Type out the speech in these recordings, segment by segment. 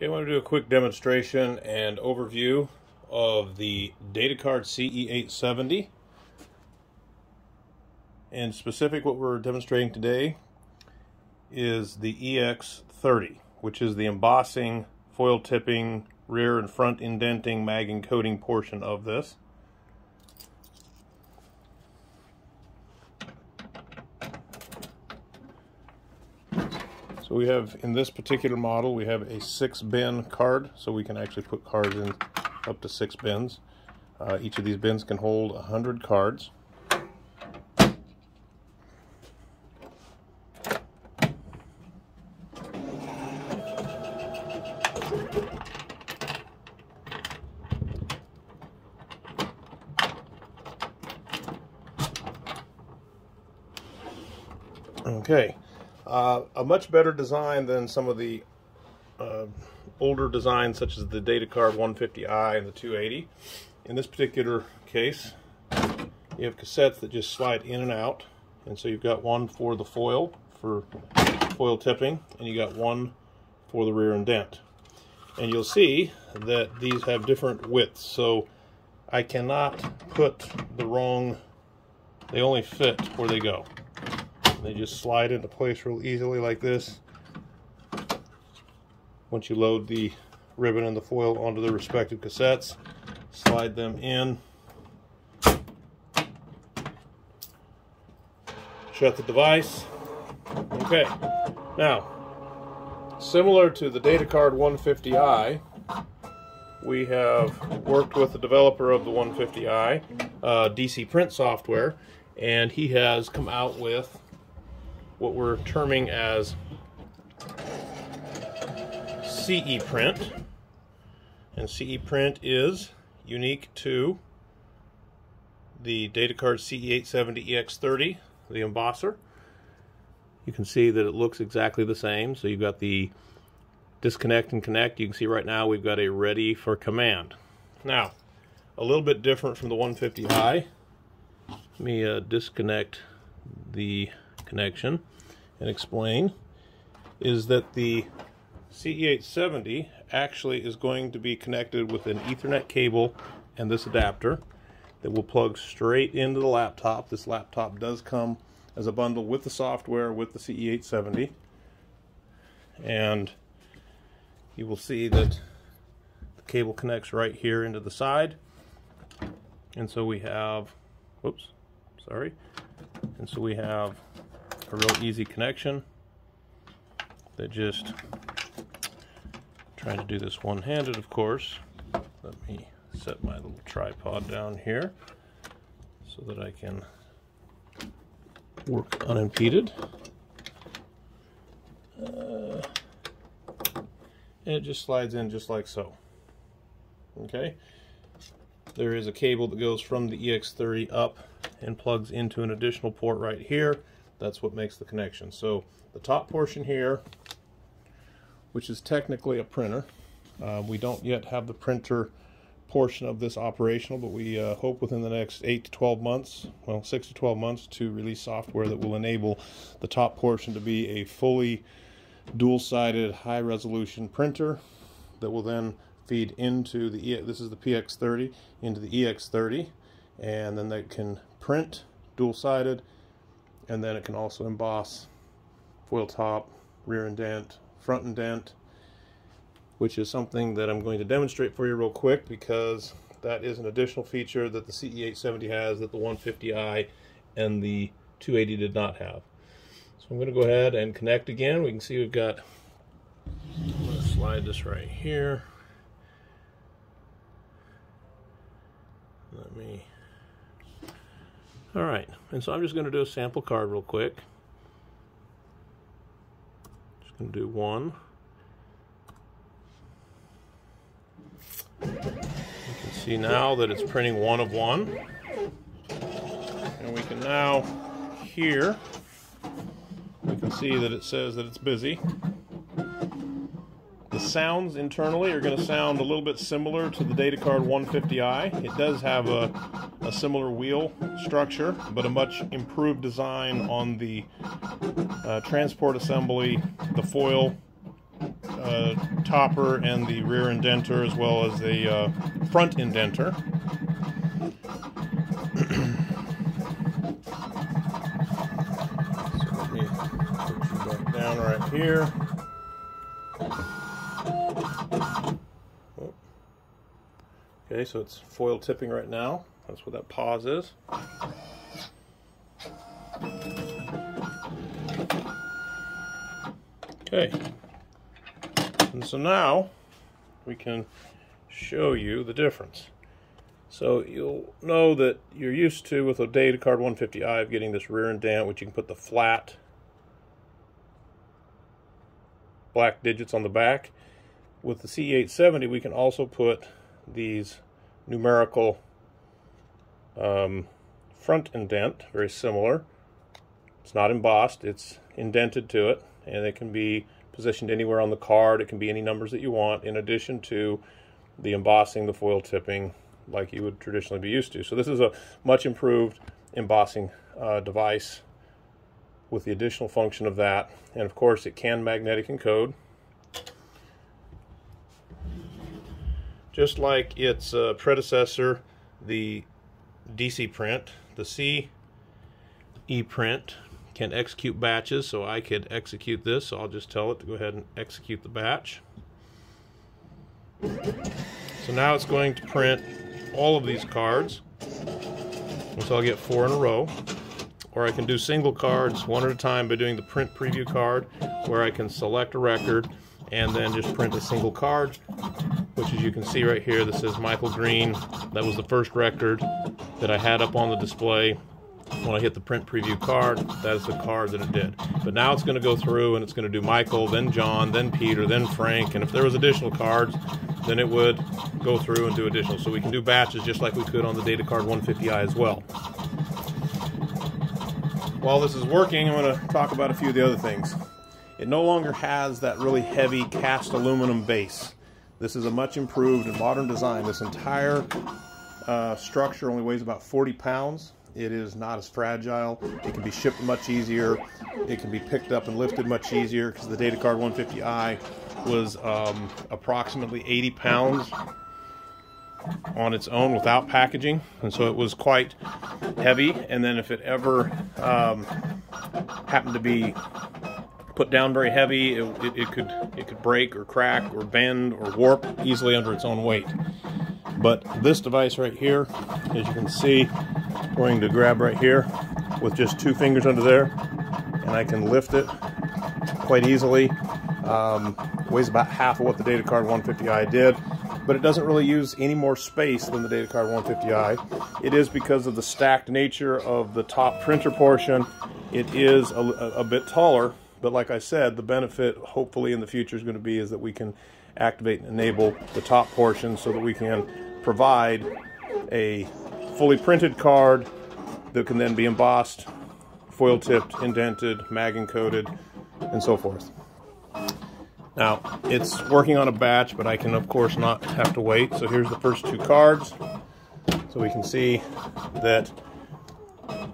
Okay, I want to do a quick demonstration and overview of the Datacard CE870. In specific, what we're demonstrating today is the EX30, which is the embossing, foil tipping, rear and front indenting, mag encoding portion of this. So we have, in this particular model, we have a 6-bin card, so we can actually put cards in up to 6 bins. Each of these bins can hold 100 cards. Okay. A much better design than some of the older designs, such as the Datacard 150i and the 280. In this particular case, you have cassettes that just slide in and out, and so you've got one for the foil, for foil tipping, and you got one for the rear indent. And you'll see that these have different widths, so I cannot put the wrong, they only fit where they go. They just slide into place real easily like this once you load the ribbon and the foil onto the respective cassettes. Slide them in, shut the device. Okay, now similar to the Datacard 150i, we have worked with the developer of the 150i, CEPrint SOFTWARE, and he has come out with what we're terming as CEPrint, and CEPrint is unique to the Datacard CE870 EX30, the Embosser. You can see that it looks exactly the same. So you've got the disconnect and connect. You can see right now we've got a ready for command. Now, a little bit different from the 150i. Let me disconnect the connection and explain, is that the CE870 actually is going to be connected with an Ethernet cable and this adapter that will plug straight into the laptop. This laptop does come as a bundle with the software with the CE870, and you will see that the cable connects right here into the side, and so we have, and so we have a real easy connection that just, trying to do this one-handed, of course. Let me set my little tripod down here so that I can work unimpeded. And it just slides in just like so. Okay. There is a cable that goes from the EX30 up and plugs into an additional port right here. That's what makes the connection. So the top portion here, which is technically a printer, we don't yet have the printer portion of this operational, but we hope within the next 8 to 12 months, well, 6 to 12 months, to release software that will enable the top portion to be a fully dual-sided high-resolution printer that will then feed into the this is the PX30, into the EX30, and then they can print dual-sided, and then it can also emboss foil top, rear indent, front indent, which is something that I'm going to demonstrate for you real quick, because that is an additional feature that the CE870 has that the 150i and the 280 did not have. So I'm going to go ahead and connect again. We can see we've got, I'm going to slide this right here. Let me, all right, and so I'm just going to do a sample card real quick. Just going to do one. You can see now that it's printing 1 of 1. And we can now hear, we can see that it says that it's busy. The sounds internally are going to sound a little bit similar to the Datacard 150i. It does have a similar wheel structure, but a much improved design on the transport assembly, the foil, topper and the rear indenter, as well as the front indenter. So let me put you back down right here. Okay, so it's foil tipping right now. That's what that pause is. Okay, and so now we can show you the difference. So you'll know that you're used to, with a Datacard 150i, of getting this rear indent, which you can put the flat black digits on the back. With the CE870, we can also put these numerical front indent, very similar. It's not embossed, it's indented to it, and it can be positioned anywhere on the card. It can be any numbers that you want, in addition to the embossing, the foil tipping, like you would traditionally be used to. So this is a much improved embossing device with the additional function of that. And of course it can magnetic encode, just like its predecessor, the CEPrint. The CEPrint can execute batches, so I could execute this. So I'll just tell it to go ahead and execute the batch. So now it's going to print all of these cards, and so I'll get 4 in a row. Or I can do single cards one at a time by doing the print preview card, where I can select a record and then just print a single card, which, as you can see right here, this says Michael Green. That was the first record that I had up on the display. When I hit the print preview card, that is the card that it did. But now it's going to go through and it's going to do Michael, then John, then Peter, then Frank, and if there was additional cards, then it would go through and do additional. So we can do batches just like we could on the Datacard 150i as well. While this is working, I'm going to talk about a few of the other things. It no longer has that really heavy cast aluminum base. This is a much improved and modern design. This entire structure only weighs about 40 pounds. It is not as fragile. It can be shipped much easier. It can be picked up and lifted much easier, because the Datacard 150i was approximately 80 pounds on its own without packaging, and so it was quite heavy. And then if it ever happened to be put down very heavy, it could break or crack or bend or warp easily under its own weight. But this device right here, as you can see, I'm going to grab right here with just 2 fingers under there, and I can lift it quite easily. Weighs about half of what the Datacard 150i did, but it doesn't really use any more space than the Datacard 150i. It is because of the stacked nature of the top printer portion. It is a bit taller, but like I said, the benefit hopefully in the future is going to be is that we can activate and enable the top portion so that we can provide a fully printed card that can then be embossed, foil tipped, indented, mag encoded, and so forth. Now, it's working on a batch, but I can of course not have to wait. So here's the first 2 cards. So we can see that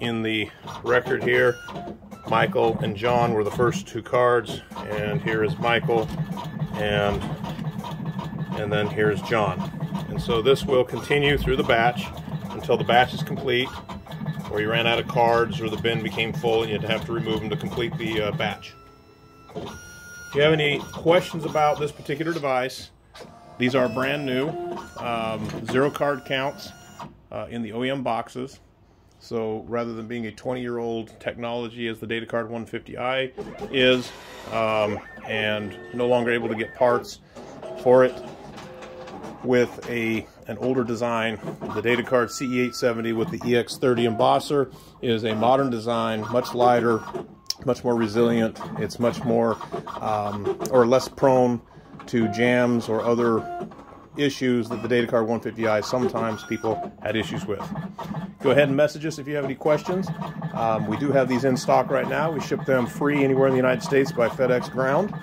in the record here, Michael and John were the first 2 cards, and here is Michael, and then here's John. And so this will continue through the batch until the batch is complete, or you ran out of cards, or the bin became full and you'd have to remove them to complete the batch. If you have any questions about this particular device, these are brand new, 0 card counts in the OEM boxes. So rather than being a 20-year-old technology as the Datacard 150i is, and no longer able to get parts for it, with an older design, the Datacard CE870 with the EX30 Embosser is a modern design, much lighter, much more resilient. It's much more or less prone to jams or other issues that the Datacard 150i sometimes people had issues with. Go ahead and message us if you have any questions. We do have these in stock right now. We ship them free anywhere in the United States by FedEx Ground.